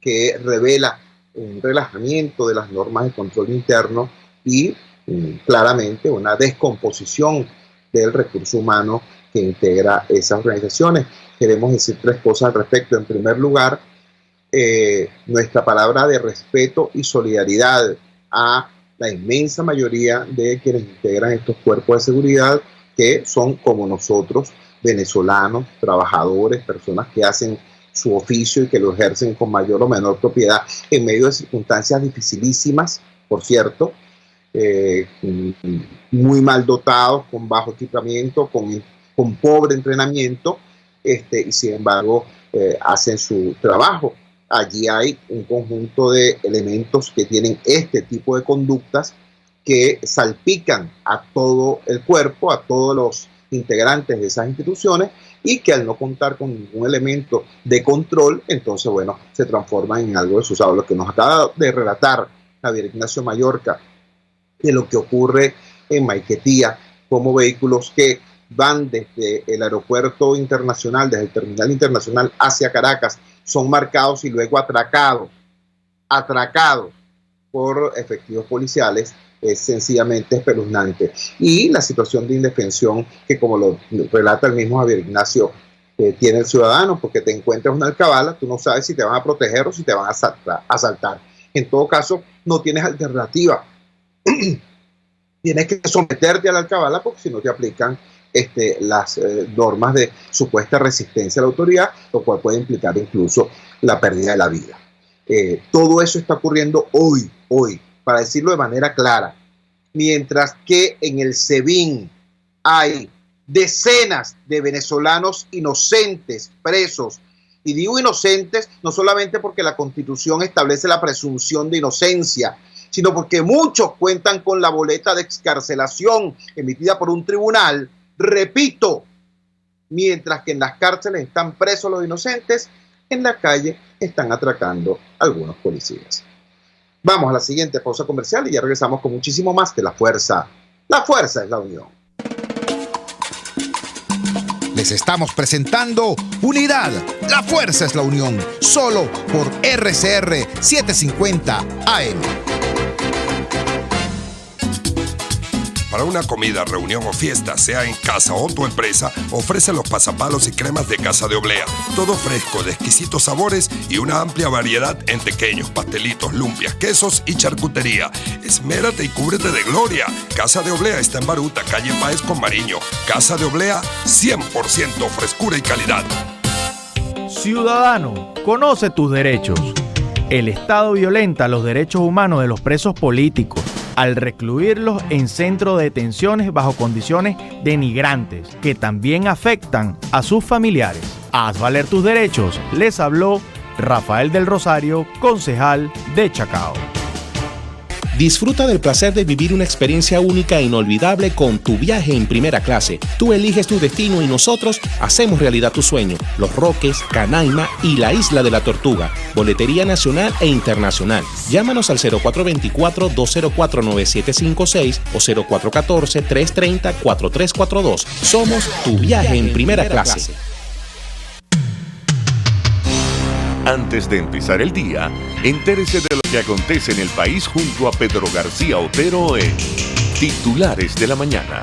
que revela un relajamiento de las normas de control interno y claramente una descomposición del recurso humano que integra esas organizaciones. Queremos decir 3 cosas al respecto. En primer lugar, nuestra palabra de respeto y solidaridad a la inmensa mayoría de quienes integran estos cuerpos de seguridad, que son como nosotros, venezolanos, trabajadores, personas que hacen su oficio y que lo ejercen con mayor o menor propiedad en medio de circunstancias dificilísimas, por cierto, muy mal dotados, con bajo equipamiento, con pobre entrenamiento, y sin embargo hacen su trabajo. Allí hay un conjunto de elementos que tienen este tipo de conductas que salpican a todo el cuerpo, a todos los integrantes de esas instituciones, y que al no contar con ningún elemento de control, entonces, se transforman en algo desusado. Lo que nos acaba de relatar Javier Ignacio Mallorca de lo que ocurre en Maiquetía, como vehículos que van desde el aeropuerto internacional, desde el terminal internacional hacia Caracas, son marcados y luego atracados por efectivos policiales, es sencillamente espeluznante. Y la situación de indefensión que, como lo relata el mismo Javier Ignacio, tiene el ciudadano, porque te encuentras una alcabala, tú no sabes si te van a proteger o si te van a asaltar. En todo caso, no tienes alternativa. Tienes que someterte a la alcabala, porque si no te aplican las normas de supuesta resistencia a la autoridad, lo cual puede implicar incluso la pérdida de la vida. Todo eso está ocurriendo hoy, para decirlo de manera clara. mientras que en el SEBIN hay decenas de venezolanos inocentes presos. Y digo inocentes no solamente porque la Constitución establece la presunción de inocencia, sino porque muchos cuentan con la boleta de excarcelación emitida por un tribunal, repito, mientras que en las cárceles están presos los inocentes, en la calle están atracando algunos policías. Vamos a la siguiente pausa comercial y ya regresamos con muchísimo más de La Fuerza. La Fuerza es la Unión. Les estamos presentando Unidad. La Fuerza es la Unión. Solo por RCR 750 AM. Para una comida, reunión o fiesta, sea en casa o tu empresa, ofrece los pasapalos y cremas de Casa de Oblea. Todo fresco, de exquisitos sabores y una amplia variedad en pequeños, pastelitos, lumpias, quesos y charcutería. Esmérate y cúbrete de gloria. Casa de Oblea está en Baruta, calle Páez con Mariño. Casa de Oblea, 100% frescura y calidad. Ciudadano, conoce tus derechos. El Estado violenta los derechos humanos de los presos políticos al recluirlos en centros de detenciones bajo condiciones denigrantes que también afectan a sus familiares. Haz valer tus derechos, les habló Rafael del Rosario, concejal de Chacao. Disfruta del placer de vivir una experiencia única e inolvidable con Tu Viaje en Primera Clase. Tú eliges tu destino y nosotros hacemos realidad tu sueño. Los Roques, Canaima y la Isla de la Tortuga. Boletería nacional e internacional. Llámanos al 0424-204-9756 o 0414-330-4342. Somos Tu Viaje en Primera Clase. Antes de empezar el día, entérese de lo que acontece en el país junto a Pedro García Otero en Titulares de la Mañana.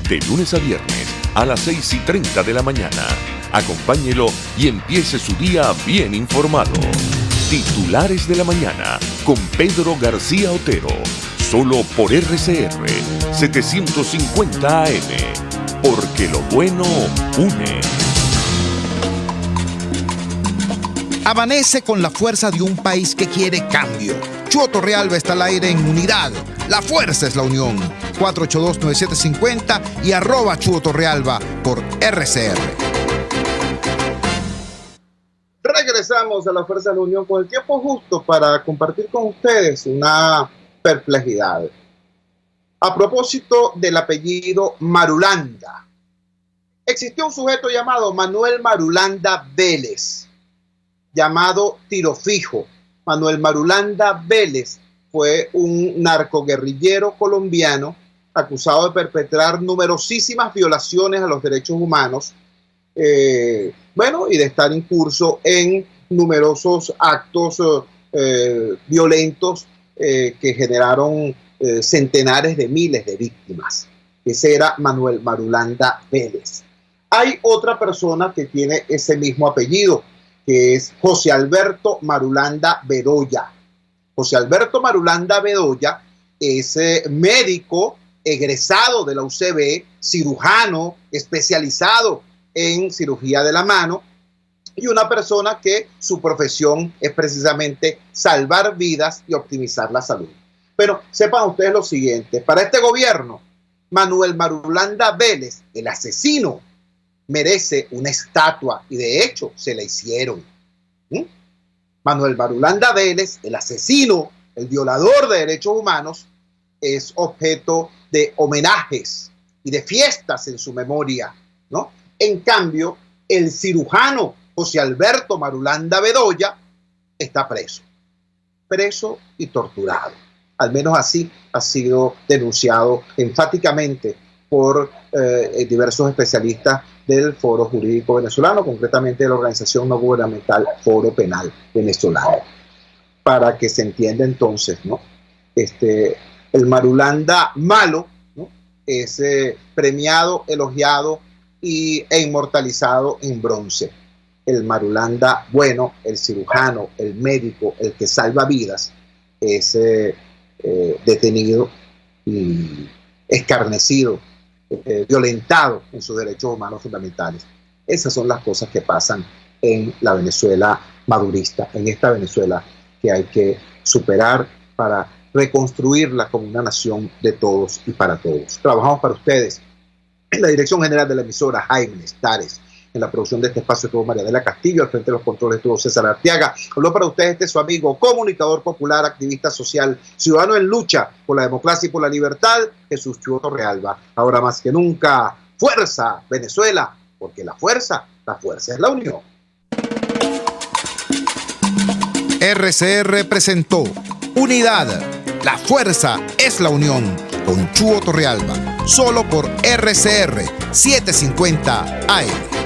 De lunes a viernes a las 6:30 de la mañana. Acompáñelo y empiece su día bien informado. Titulares de la Mañana con Pedro García Otero. Solo por RCR 750 AM. Porque lo bueno une. Amanece con la fuerza de un país que quiere cambio. Chuo Torrealba está al aire en Unidad. La Fuerza es la Unión. 482-9750 y @Chuo Torrealba por RCR. Regresamos a La Fuerza de la Unión con el tiempo justo para compartir con ustedes una perplejidad. A propósito del apellido Marulanda, existió un sujeto llamado Manuel Marulanda Vélez, llamado Tiro Fijo. Manuel Marulanda Vélez fue un narcoguerrillero colombiano acusado de perpetrar numerosísimas violaciones a los derechos humanos, y de estar incurso en numerosos actos violentos que generaron centenares de miles de víctimas. Ese era Manuel Marulanda Vélez. Hay otra persona que tiene ese mismo apellido, que es José Alberto Marulanda Bedoya. José Alberto Marulanda Bedoya es médico egresado de la UCB, cirujano especializado en cirugía de la mano y una persona que su profesión es precisamente salvar vidas y optimizar la salud. Pero sepan ustedes lo siguiente, para este gobierno, Manuel Marulanda Vélez, el asesino, merece una estatua y de hecho se la hicieron. Manuel Marulanda Vélez, el asesino, el violador de derechos humanos, es objeto de homenajes y de fiestas en su memoria, ¿no? En cambio, el cirujano José Alberto Marulanda Bedoya está preso y torturado. Al menos así ha sido denunciado enfáticamente por diversos especialistas del Foro Jurídico Venezolano, concretamente de la organización no gubernamental Foro Penal Venezolano. Para que se entienda entonces, ¿no? El Marulanda malo, ¿no?, es premiado, elogiado e inmortalizado en bronce. El Marulanda bueno, el cirujano, el médico, el que salva vidas, es detenido y escarnecido, violentado en sus derechos humanos fundamentales. Esas son las cosas que pasan en la Venezuela madurista, en esta Venezuela que hay que superar para reconstruirla como una nación de todos y para todos. Trabajamos para ustedes. En la dirección general de la emisora, Jaime Estares. En la producción de este espacio estuvo María Adela Castillo, al frente de los controles estuvo César Arteaga. Habló para ustedes su amigo, comunicador popular, activista social, ciudadano en lucha por la democracia y por la libertad, Jesús Chuo Torrealba. Ahora más que nunca, fuerza Venezuela, porque la fuerza es la unión. RCR presentó Unidad, la fuerza es la unión, con Chuo Torrealba, solo por RCR 750 AM.